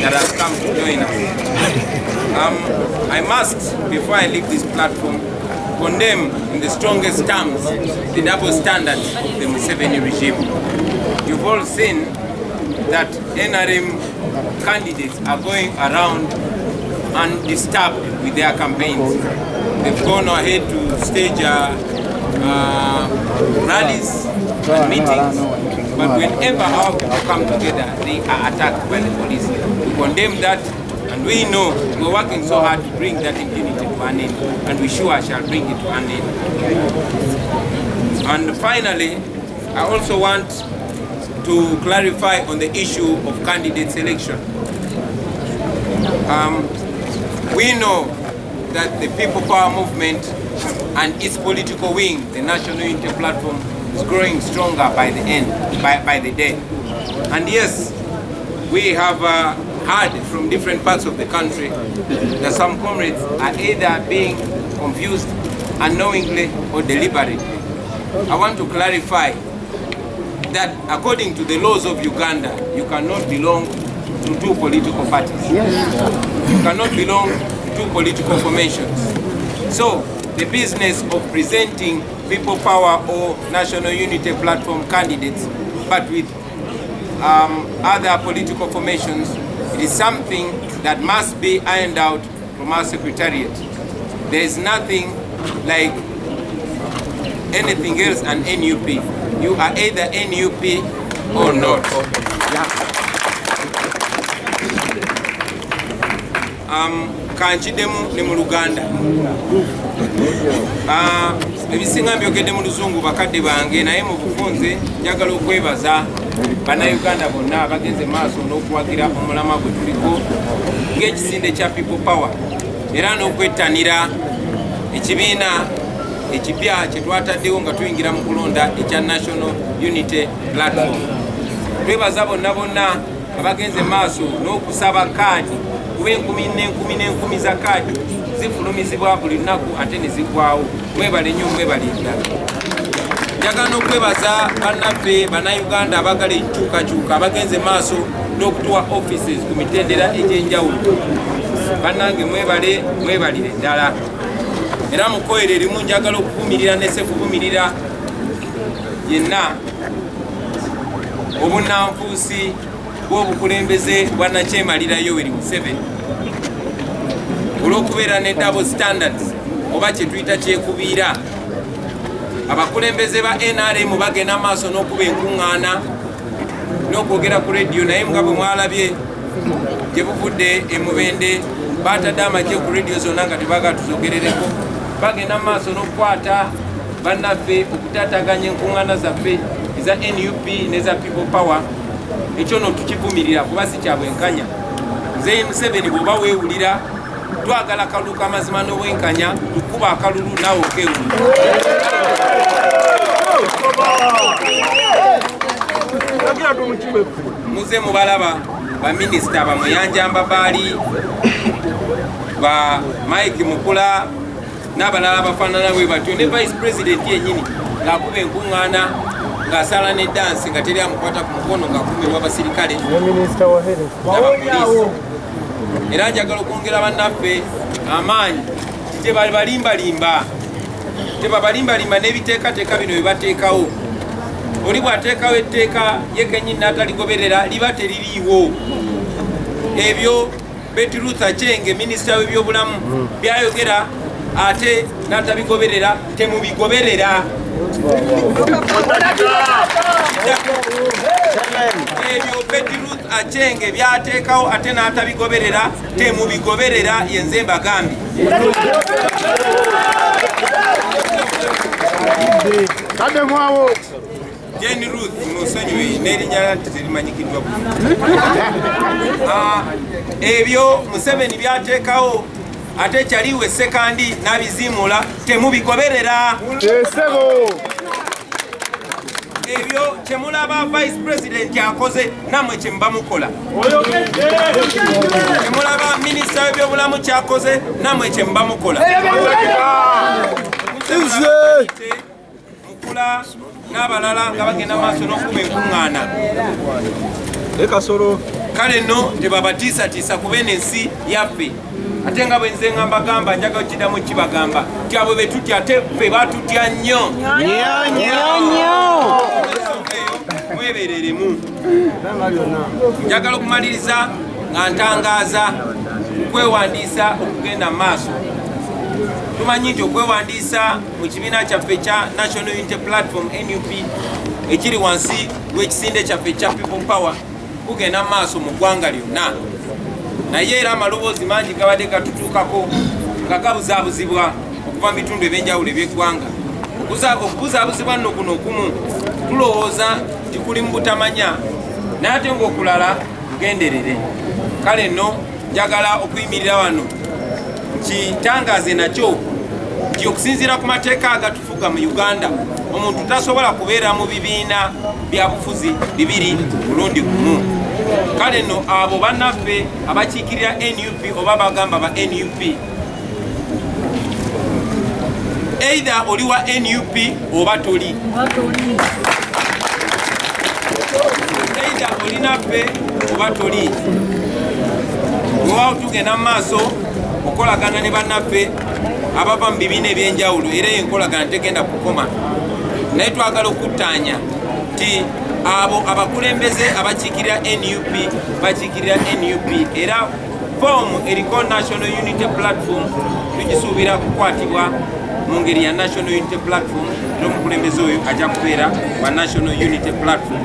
that have come to join us. I must, before I leave this platform, condemn in the strongest terms the double standards of the Museveni regime. You've all seen that NRM candidates are going around undisturbed with their campaigns. They've gone ahead to stage rallies and meetings, but whenever our people come together, they are attacked by the police. We condemn that, and we know we're working so hard to bring that impunity to an end, and we sure shall bring it to an end. And finally, I also want to clarify on the issue of candidate selection. We know that the People Power Movement and its political wing, the National Unity Platform, is growing stronger by the day. And yes, we have heard from different parts of the country that some comrades are either being confused unknowingly or deliberately. I want to clarify that according to the laws of Uganda, you cannot belong to two political parties. You cannot belong to two political formations. So the business of presenting People Power or National Unity Platform candidates, but with other political formations, it is something that must be ironed out from our secretariat. There is nothing like anything else an NUP. You are either NUP or not. Kanchidemu ne mu Luganda. Ebisinga byogedde mu Luzungu bakadde bange, naye mu bufunze njagala okwebaza bannayuganda bonna abagenze maaso n'okuwagira omulama gwe tuliko ng'ekisinde kya People Power, era n'okwettanira ekibiina ekipya kye twataddewo nga tuyingira mu kulonda ekya National Unity Platform. Twebaza bonna bonna abagenze maaso n'okusaba kaadi, kuba enkumi za kaadi zifulumizibwa buli lunaku ate ne ziggwawo. Mwebale nnyo, mwebale ddala. Njagala n'okwebaza bannaffe bannayuganda abagala enkyukakyuka abagenze maaso n'okutuwa offices ku mitendera egy'enjawulo. Bannange mwebale, mwebalire ddala. Era mukoere erimu njagala okuvumirira ne sekuvumirira yenna obunnanfuusi bw'obukulembeze bwa Nakyemalira Yoweri Museveni olw'okubeera ne double standards oba kye tuyita kyekubiira. Abakulembeze ba NRM bagenda maaso n'okuba enkuŋŋaana n'okwogera ku rediyo, naye nga bwe mwalabye gye buvudde e Mubende baatadde amagye ku rediyo zonna nga tebaagala tuzogerereko. Bagenda maaso n'okukwata bannaffe okutaataganya enkuŋŋaana zaffe eza NUP n'eza People Power. Ekyo no tukivumirira kuba si kya bwenkanya. Nze Museveni bw'oba weewulira twagala kalulu k'amazima n'obwenkanya, tukuba akalulu naawe okeewulira. Muze mubalaba baminisita Bamuyanja Mbabaali, ba Mike Mukula n'abalala abafaanana bwe batyo, ne Vice President yennyini ng'akuba enkuŋŋaana ng'asala ne dansi nga teri amukwata ku mukono ng'akumirwa abasirikale n'abapoliisi. Era njagala okwongera bannaffe amaanyi tebabalimbalimba n'ebiteekateeka bino bye bateekawo. Oli bw'ateekawo etteeka ye kennyini n'ataligoberera liba teririiwo. Ebyo Betty Ruth Achenge, minisita w'ebyobulamu, byayogera ate n'atabigoberera, temubigoberera. Ebyo Betty Ruth Achenge byateekawo ate n'atabigoberera, temubigoberera, yenze mbagambye. Jane Ruth musonyiwe n'erinnya terimanyikiddwa bulungi. Ebyo Museveni byateekawo ate kyaliwe sekandi n'abiziimula, temubigoberera. Ebyo kyemulaba Vice President akoze namwe kyemuba mukola. Kyemulaba Minisita w'ebyobulamu kyakoze namwe kyemuba mukola. Mukula n'abalala nga bagenda maaso n'okuba enkuŋŋaana. kale no tebabatiisatiisa kuba n'ensi yaffe ate nga bwe nze nga mbagamba njaga okiddamu kibagamba ti abo be tutya ate ffe batutya nnyo mwebereremu. Njagala okumaliriza nga ntangaaza okwewandiisa okugenda mu maaso. Tumanyi nti okwewandiisa mu kibiina kyaffe kya National Unity Platform NUP ekiri wansi w'ekisinde kyaffe kya People Power kugenda mu maaso mu ggwanga lyonna, naye era amaloboozi mangi gabadde gatutuukako nga gabuzaabuzibwa okuva mu bitundu ebyenjawulo eby'eggwanga. Okubuzaabuzibwa nno kuno okumu tulowooza nti kuli mu butamanya naye ate ng'okulala kugenderere. Kale nno njagala okuyimirira wano kitangaaze nakyo nti okusinziira ku mateeka agatufuga mu Uganda omuntu tasobola kubeera mu bibiina bya bufuzi bibiri mulundi gumu. Kale nno abo bannaffe abakiikirira NUP oba bagamba ba NUP, either oli wa NUP oba toli, either oli naffe oba toli. Bwewaawo tugenda mu maaso okolagana ne bannaffe abava mu bibiina ebyenjawulo era enkolagana tegenda kukoma, naye twagala okuttaanya nti abo abakulembeze abakiikirira NUP bakiikirira NUP era foomu eriko National Unity Platform tugisuubira kukwatibwa mu ngeri ya National Unity Platform n'omukulembeze oyo ajja kubeera wa National Unity Platform.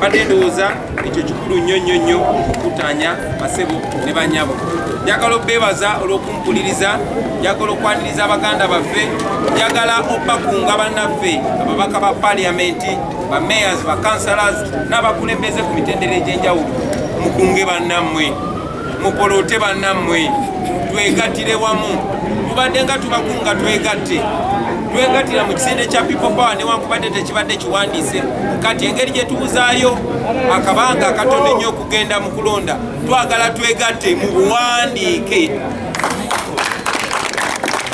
Badde ndowooza ekyo kikulu nnyo okuttaanya basebo ne banyabo. Njagala okubeebaza olw'okumpuliriza, njagala okwaniriza abaganda baffe, njagala okubakunga bannaffe ababaka ba paliamenti, ba mayors, ba councillors n'abakulembeze ku mitendera egy'enjawulo. Mukunge bannammwe, mupoloote bannammwe, twegattire wamu. Tubadde nga tubakunga twegattira mu kisinde kya People Power newankubadde tekibadde kiwandiise. Kati engeri gye tubuzaayo akabanga akatono ennyo okugenda mu kulonda, twagala twegatte mu buwandiike.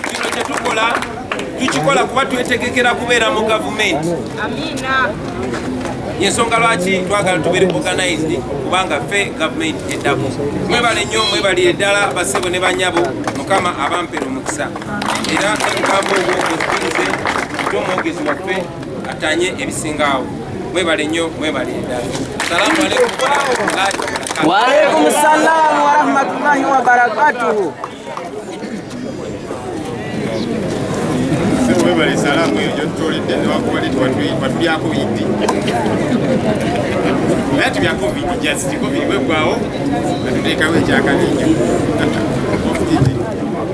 Kino kye tukikola kuba twetegekera kubeera mu gavumenti. Yensonga lwaki twagala tubeere organized kubanga ffe gavumenti eddamu. Mwebale nnyo, mwebalire ddala basebo ne banyabo, Mukama abampera omukisa. Era tukamba obwokuzikirize nti omwogezi waffe atanye ebisingaawo. Mwebale nnyo, mwebalire ddala. Salaamu alaikum warahmatullahi wabarakatuh. Wa alaikum salaam wa rahmatullahi wa barakatuh. Webale salaamu eyo gyotutoledde newakubaleti watubyako biddi naye tubyako biddi just covid bweggwawo natuteekawo ekyakalinyo.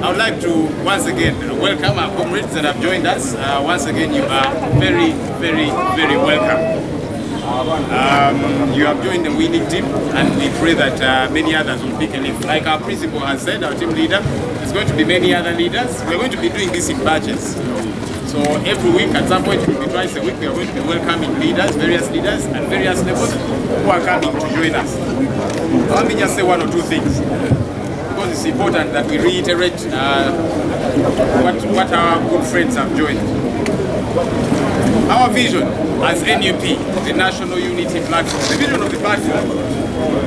I would like to once again welcome our comrades that have joined us. Once again, you are very, very, very welcome. You have joined the winning team, and we pray that many others will pick a leaf. Like our principal has said, our team leader, there's going to be many other leaders. We're going to be doing this in batches. So every week, at some point, it will be twice a week, we are going to be welcoming leaders, various leaders at various levels who are coming to join us. Let me just say one or two things, because it's important that we reiterate what our good friends have joined. Our vision as NUP, the National Unity Platform, the vision of the platform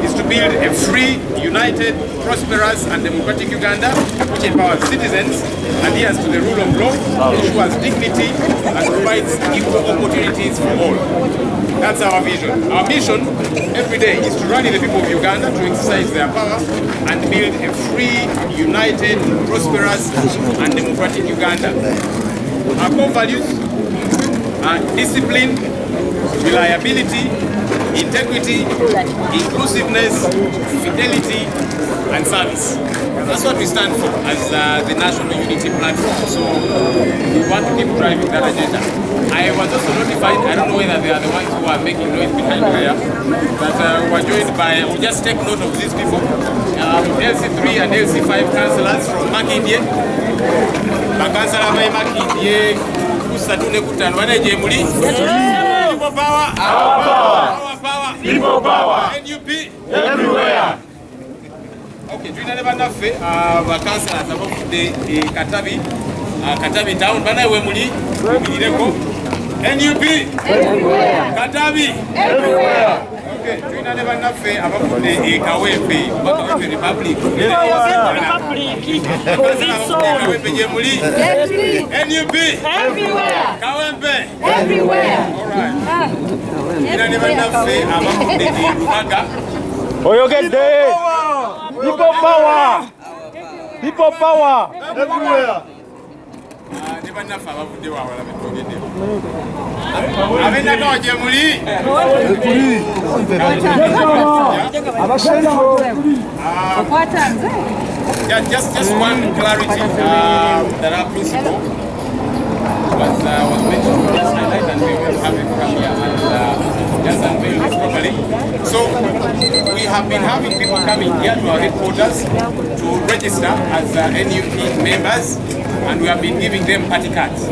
is to build a free, united, prosperous and democratic Uganda which empowers citizens, adheres to the rule of law, ensures dignity and provides equal opportunities for all. That's our vision. Our mission every day is to rally the people of Uganda to exercise their power and build a free, united, prosperous and democratic Uganda. Our core values are discipline, reliability, integrity, inclusiveness, fidelity, and service. That's what we stand for as the National Unity Platform. So we want to keep driving that agenda. I was also notified, I don't know whether they are the ones who are making noise behind there, that we're joined by, we'll just take note of these people, LC3 and LC5 councillors from Makindye. Councillor by Makindye, Kusatune Kutan, what are you? People power! Our power! Our power! People power! NUP! Everywhere! Okay, tuina ne banaffe councillors abafudde Katabi, Katabi town, bana we muli mubirireko NUP! Everywhere! Katabi! Everywhere! Okay, tuina ne bannaffe abafudde e Kawempe, Kawempe Republic. Kawempe gye muli? NUP? Everywhere. Kawempe? Everywhere. Alright. Tuina ne bannaffe abafudde e Lubaga. Oyogedde! People power! People power! Everywhere! Ne bannaffe abavudde wawala betwogeddeko. Ab'ennakawa gye muli? Just one clarity that our principal was mentioned. Just highlight and we will have it come here and just unveil this properly. So we have been having people coming here to our headquarters to register as NUP members, and we have been giving them party cards.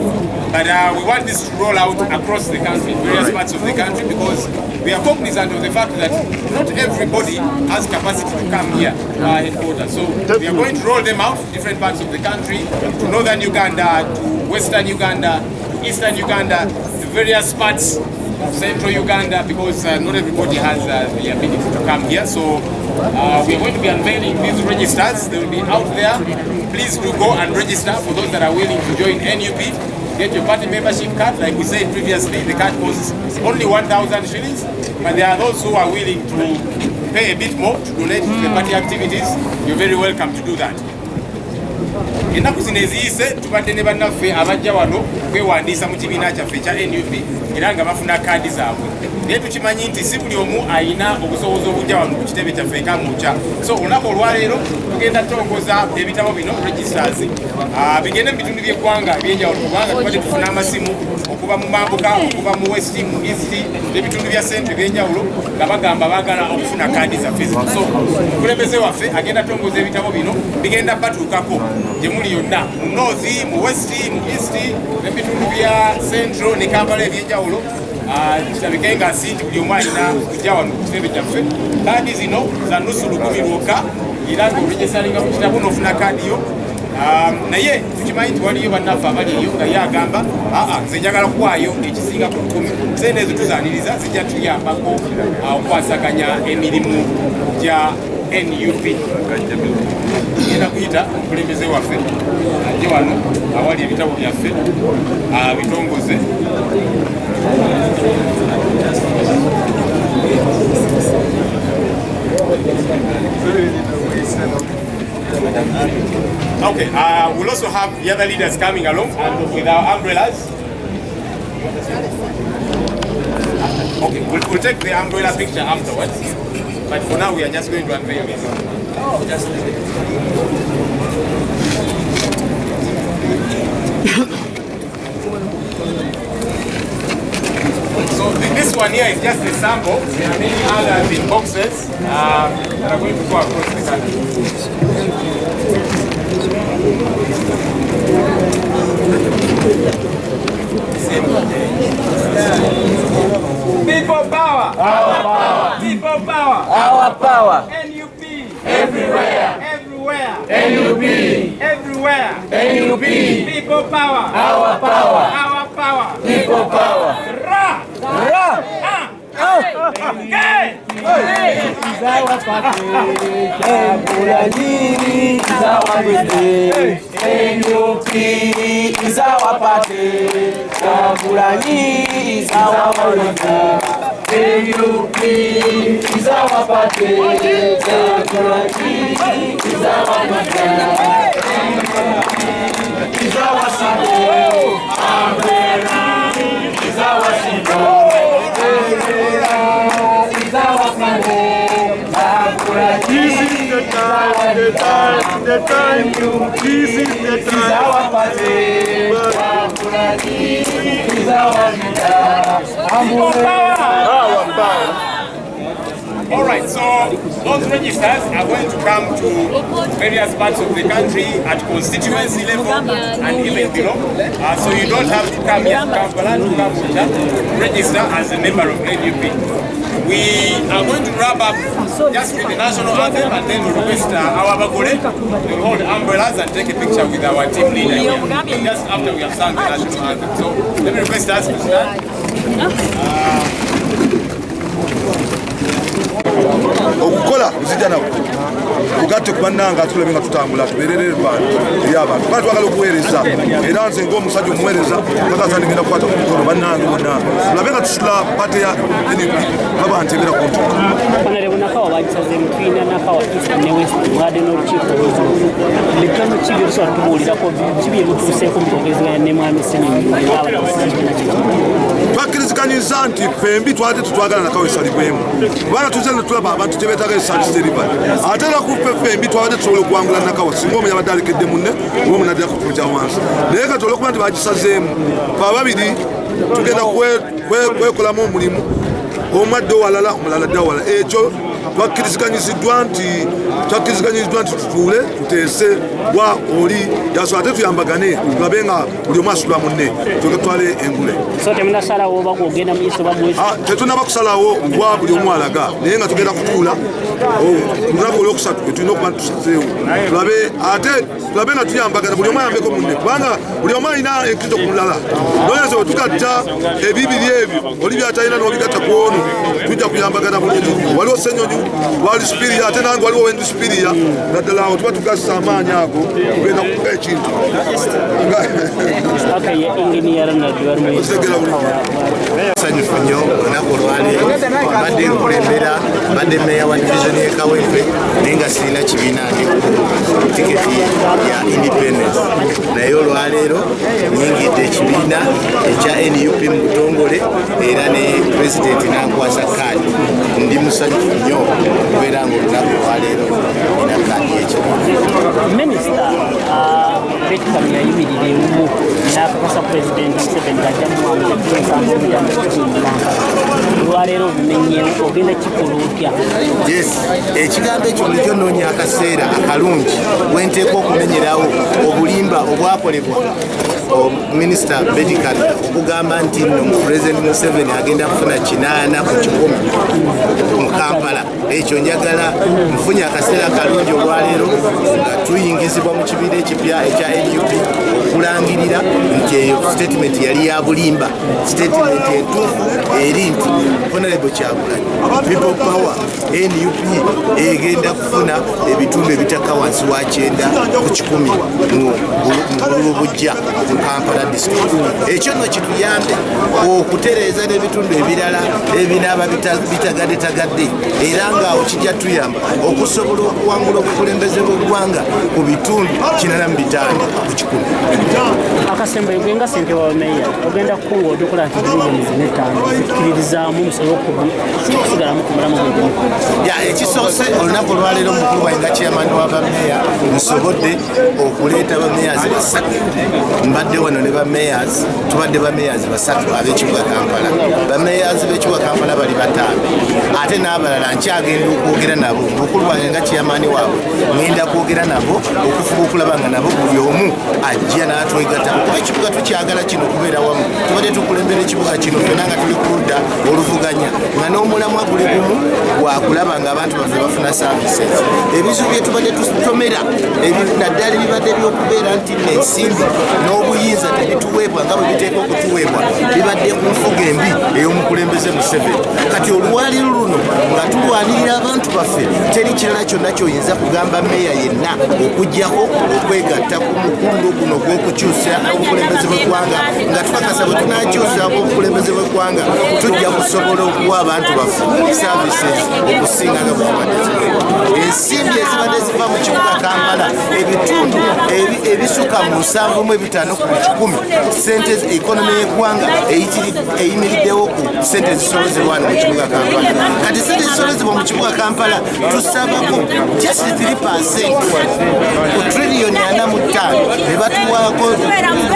But we want this to roll out across the country, various parts of the country, because we are cognizant of the fact that not everybody has capacity to come here to our headquarters. So we are going to roll them out to different parts of the country, to northern Uganda, to western Uganda, to eastern Uganda, to various parts of central Uganda, because not everybody has the ability to come here. So we are going to be unveiling these registers. They will be out there. Please do go and register for those that are willing to join NUP. Get your party membership card. Like we said previously, the card costs only 1,000 shillings, but there are those who are willing to pay a bit more to donate to the party activities. You're very welcome to do that. Ennaku zino eziyise tubadde ne bannaffe abajja wano kwewandiisa mu kibiina kyaffe ekya NUP era nga bafuna kaadi zaabwe. Naye tukimanyi nti si buli omu alina obusobozi obujja wano ku kitebe kyaffe ekamukya. So olunaku olwaleero tugenda tongoza ebitabo bino registers bigende mu bitundu by'eggwanga ebyenjawulo kubanga tubadde tufuna amasimu okuva mu mambuka, okuva mu west, mu east n'ebitundu bya centre ebyenjawulo nga bagamba baagala okufuna kaadi zaffe. So omukulembeze waffe agenda tongoza ebitabo bino bigenda batuukako gye muli yonna mu north, mu west, mu east n'ebitundu bya central ne Kampala ebyenjawulo. Kirabike nga si nti buli omu alina kujja wano ku kitebe kyaffe. Kaadi zino za nusu lukumi lwokka era ng'oregistaringa mu kitabo n'ofuna kaadi yo. Naye tukimanyi nti waliyo bannaffe abali eyo nga ye agamba nze njagala kuwaayo ekisinga ku 10. Sente ezo tuzaaniriza zijja tuyambako okwasaganya emirimu gya NUP. Tugenda kuyita omukulembeze waffe ajje wano awali ebitabo byaffe bitongoze. Okay, we'll also have the other leaders coming along and with our umbrellas. Okay, we'll take the umbrella picture afterwards, but for now we are just going to unveil this. So this one here is just a sample. There are many others in boxes that are going to go across the country. People power. Our power! People power. Our power! NUP. Everywhere! Everywhere. NUP! Everywhere. NUP! People power. Our power! Our power. People power! Ra. Ra! Hey. Zawa pate, Kabula nyingi, zawa pete, NUP, zawa pate, Kabula nyingi, zawa pete, NUP, zawa pate, Kabula nyingi, zawa pate, zawa sabo, Ambera, zawa sibo. This is the time, the time, this is the time. Our power. All right, so those registers are going to come to various parts of the country at constituency level and even below. So you don't have to come here to Kampala to come to register as a member of NUP. We are going to wrap up just with the national anthem and then we'll request our Bagole to hold umbrellas and take a picture with our team leader here, just after we have sung the national anthem. So let me request us to stand. okukola nzija nabo ugatte kubannanga atulabe nga tutambula tubeerere eri abantu kuba twagala okuweereza era nze ng'omusajja omuweereza kakasa ndigenda kukwata ku mukono bannange bonna tulabe nga tusula pate ya NUP baba ntebera ku ntuuka Honorable Nakawa bagisazeemu tulina Nakawa East ne West mwadde n'olukiiko ebitono ki byosobola tubuulirako kibi ebituuseeko mu kwogezeganya ne mwami Ssenyonyi twakkiriziganyizza nti fembi twate tutwagala Nakawa esalibwemu kubanga tuze ne tulaba abantu gye beetaaga esaliisi delivery ate era ku fembi twabadde tusobola okuwangula Nakawa singa omunya abadde alekedde munne oba omunaddira ku kifo kya wansi naye kati olwokuba nti bagisazeemu fe ababiri tugenda kwekolamu omulimu omu adde owalala omulala adde owalala ekyo twakkiriziganyiziddwa nti tutuule tuteese wa oli yaso ate tuyambagane tulabe nga buli omu asitula munne twale engule tetunaba kusalawo wa buli omu alaga naye nga tugenda kutuula lunaku olwokusatu etulina okuba ntusazeewo tulabe nga tuyambagana buli omu ayambeko munne kubanga buli omu alina enkito ku mulala noyeze bwe tugatta ebibiri ebyo oli byatalina n'obigatta ku ono tujja kuyambagana bulungi waliwo Ssenyonyi wali Supiriya ate nange waliwo wendi Supiriya naddala awo tuba tugasa amaanyi ago tugenda kukuga ekintu Nsanyufu nnyo olunaku olwaleero mbadde nkulembera mbadde mmeeya wa divisioni y'e Kawempe naye nga sirina kibiina ndi ku tiketi ya independence naye olwaleero nyingidde ekibiina ekya NUP mu butongole era ne pulezidenti nankwasa kaadi ndi musanyufu nnyo okubeera nga olunaku olwaleero ina kaadi y'ekibiina. Minisita Betty yayimirira ewumu n'akakasa pulezidenti Museveni olwaleero obumenyeewo ogenda kikola otya? Yes, ekigambo ekyo bulijjo nnoonya akaseera akalungi wenteekwa okumenyerawo obulimba obwakolebwa Minisita Betty Katumba okugamba nti nno Pulezidenti Museveni agenda kufuna 8 ku 10 mu Kampala. Ekyo njagala nfunye akaseera akalungi olwaleero nga tuyingizibwa mu kibiina ekipya ekya NUP okulangirira nti eyo statement yali ya bulimba, statement entuufu eri nti Honorable Kyagulanyi People Power NUP egenda kufuna ebitundu ebitaka wansi wa 9 ku 10 mu bululu bujja mu Kampala district. Ekyo nno kituyambe okutereeza n'ebitundu ebirala ebinaaba bitagadde era ngaawo kijja tuyamba okusobola okuwangula obukulembeze bw'eggwanga ku bitundu 45 ku 10. Akasembo gwenga ssente wa meya ogenda kukunga odukola nti biliyoni 5 zikkiririzaamu omusolo okusigalamu ku mulamu gw'eggwanga. Ekisoose olunaku olwaleero omukulu wange nga chairman wa bameya nsobodde okuleeta bameyazi basatu. Mbadde wano ne bameyazi tubadde bameyazi basatu ab'ekibuga Kampala. Bameyazi b'ekibuga Kampala bali 5 ate n'abalala nkyagenda okwogera nabo omukulu wange nga chairman waabwe ngenda kwogera nabo okufuba okulaba nga nabo buli omu ajja n'atwegatta kuba ekibuga tukyagala kino kubeera wamu tubadde tukulembera ekibuga kino fyonna nga tuli ku ludda oluvuganya nga n'omulamwa guli gumu gwakulaba nga abantu baffe bafuna services. Ebizibu bye tubadde tutomera naddala ebibadde by'okubeera nti n'ensimbi n'obuyinza tebituweebwa nga bwe biteeka okutuweebwa bibadde ku nfuga embi ey'omukulembeze Museveni. Kati olwaliro luno nga tulwanirira abantu baffe teri kirala kyonna ky'oyinza kugamba meeya yenna okuggyako okwegatta ku mukundo guno gw'okukyusa obukulembeze bw'eggwanga nga tukakasa bwe tunaakyusa obukulembeze bw'eggwanga tujja kusobola okuwa abantu baffe services okusinga nga bwe zibadde ziweebwa. Ensimbi ezibadde ziva mu kibuga Kampala ebitundu ebisuka mu 7.5 ku 10 sente ekonomi y'eggwanga eyimiriddewo ku sente zisolozebwa mu kibuga Kampala. Kati sente zisolozebwa mu kibuga Kampala tusabako just 3% ku trillion 45 ne batuwaako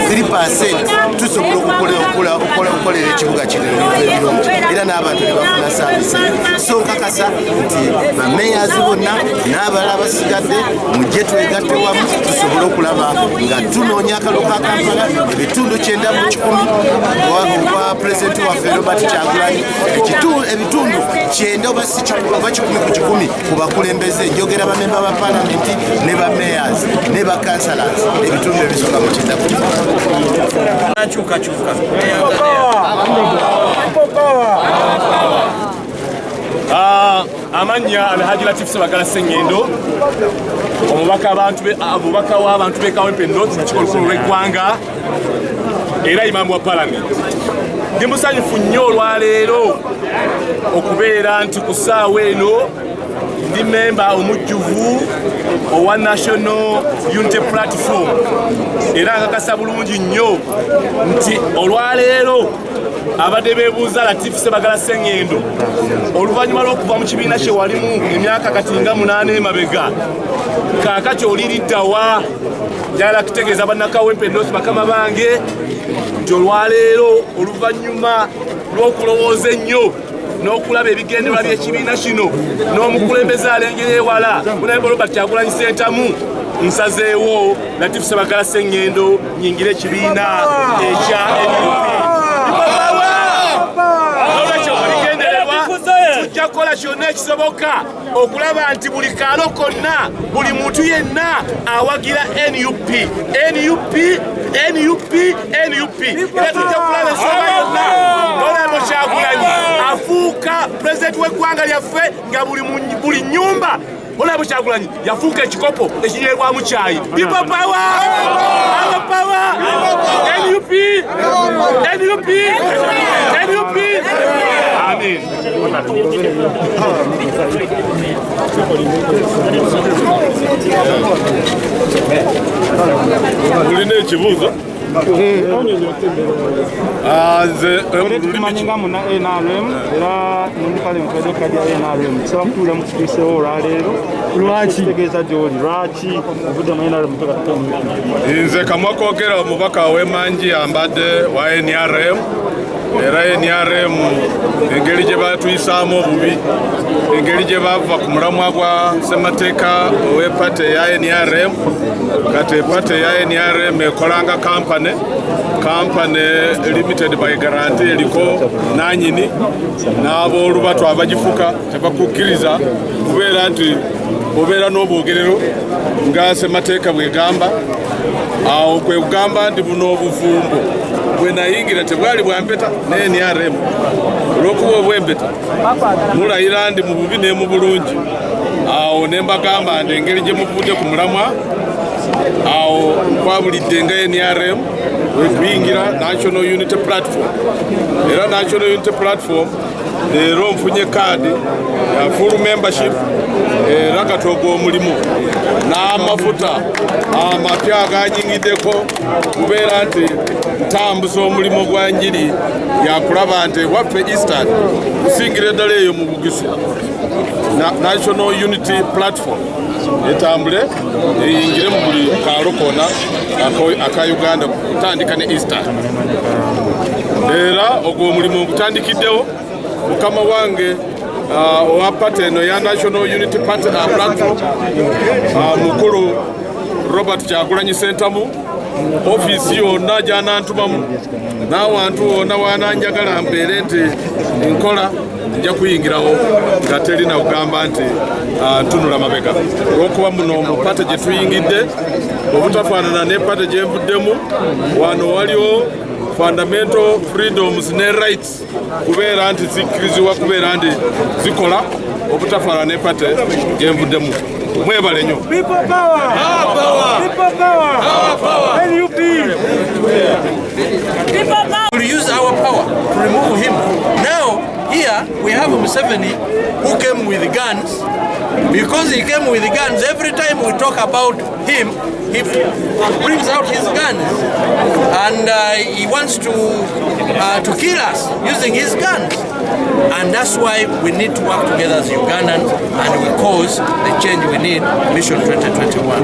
3% tusobola okukolera ekibuga kino ebirungi era n'abantu ne bafuna saavisi. So nkakasa nti bameyazi bonna n'abalala basigadde mujje twegatte wamu tusobole okulaba nga tunoonya akalulu ka Kampala ebitundu 9 mu 10 obwa pulezidenti waffe Robert Kyagulanyi ebitundu 9 oba 10 ku 10 ku bakulembeze njogera bamemba ba palamenti ne bameyazi ne bakansalas ebitundu ebisooka mu 9 ku 10. amanya Alhaji Latif Sebagala Sseŋŋendo omubaka w'abantu b'e Kawempe North nakikolokolo lw'eggwanga era imamu wa palamenti. Ndi musanyufu nnyo olwaleero okubeera nti ku ssaawa eno ndi memba omujjuvu owa National Unity Platform era nkakasa bulungi nnyo nti olwaleero abadde beebuuza Latif Sebagala Sseŋŋendo oluvannyuma lw'okuva mu kibiina kye walimu emyaka kati nga 8 emabega kaakati oliriddawa njagala kutegeeza bannakawempe North bakama bange nti olwaleero oluvannyuma lw'okulowooza ennyo n'okulaba ebigendererwa by'ekibiina kino n'omukulembeze alengera ewala munaye Robert Kyagulanyi Ssentamu nsazeewo Latif Sebagala Sseŋŋendo nyingire ekibiina ekya NUP. Tujja kukola kyonna ekisoboka okulaba nti buli kaalo konna buli muntu yenna awagira NUP. Era tujja kulaba ensonga yonna Honorable Kyagulanyi afuuka pulezidenti w'eggwanga lyaffe nga buli nnyumba Honorable Kyagulanyi yafuuka ekikopo ekinywerwamu caayi. People power! Our power! NUP! Amen. Mulina ekibuuzo? Nze tumanyiga muna NRM era munikale mukadde kadi ya NRM tusaba kutuula mu kikiseewo olwaleero lwaki tegeeza gy'oli lwaki obudde mu NRM nze Kamwakookera omubaka w'Emanji ambadde wa NRM era NRM engeri gye batuyisaamu obubi engeri gye bava ku mulamwa gwa ssemateeka ow'epate eya NRM kati epate eya NRM ekolanga kampani limited by guarantee eriko nanyini n'aboolubatu abagifuka tebakukkiriza kubeera nti obeera n'obwogerero nga ssemateeka bwegamba awo kwe kugamba nti buno obuvumbo bwe nayingira tebwali bwampeta ne NRM olw'okuba obwempeta mulayira ndi mu bubi ne mu bulungi awo ne mbagamba nti engeri gye muvudde ku mulamwa awo nkwabulidde nga NRM wekuyingira National Unity Platform era National Unity Platform leero nfunye kaadi ya full membership era katooga omulimu n'amafuta amapya aganyingiddeko kubeera nti ntambuza omulimu gwa njiri yakulaba nti waffe Eastern kusingira eddala eyo mu Bugisi National Unity Platform etambule eyingire mu buli kaalo konna aka Uganda kutandika ne Eastern era ogwo omulimu ogutandikiddewo mukama wange owa pate eno ya National Unity Platform mukulu Robert Kyagulanyi Ssentamu ofiisi yonna gyanantumamu n'awantu wonna wananjagala mbeere nti nkola nja kuyingirawo nga teri na kugamba nti ntunula mabega olw'okuba muno mu pate gye tuyingidde obutafaanana ne pate gye nvuddemu wano waliwo fundamental freedoms ne rights kubeera nti zikkirizibwa kubeera nti zikola obutafaanana ne pate gye nvuddemu. Mwebale nnyo. People power! Our power! People power! Our power! NUP! People power! We'll use our power to remove him. Now, here we have Museveni who came with guns. Because he came with guns, every time we talk about him, he brings out his guns. And he wants to kill us using his guns. And that's why we need to work together as Ugandans and we cause the change we need, Mission 2021.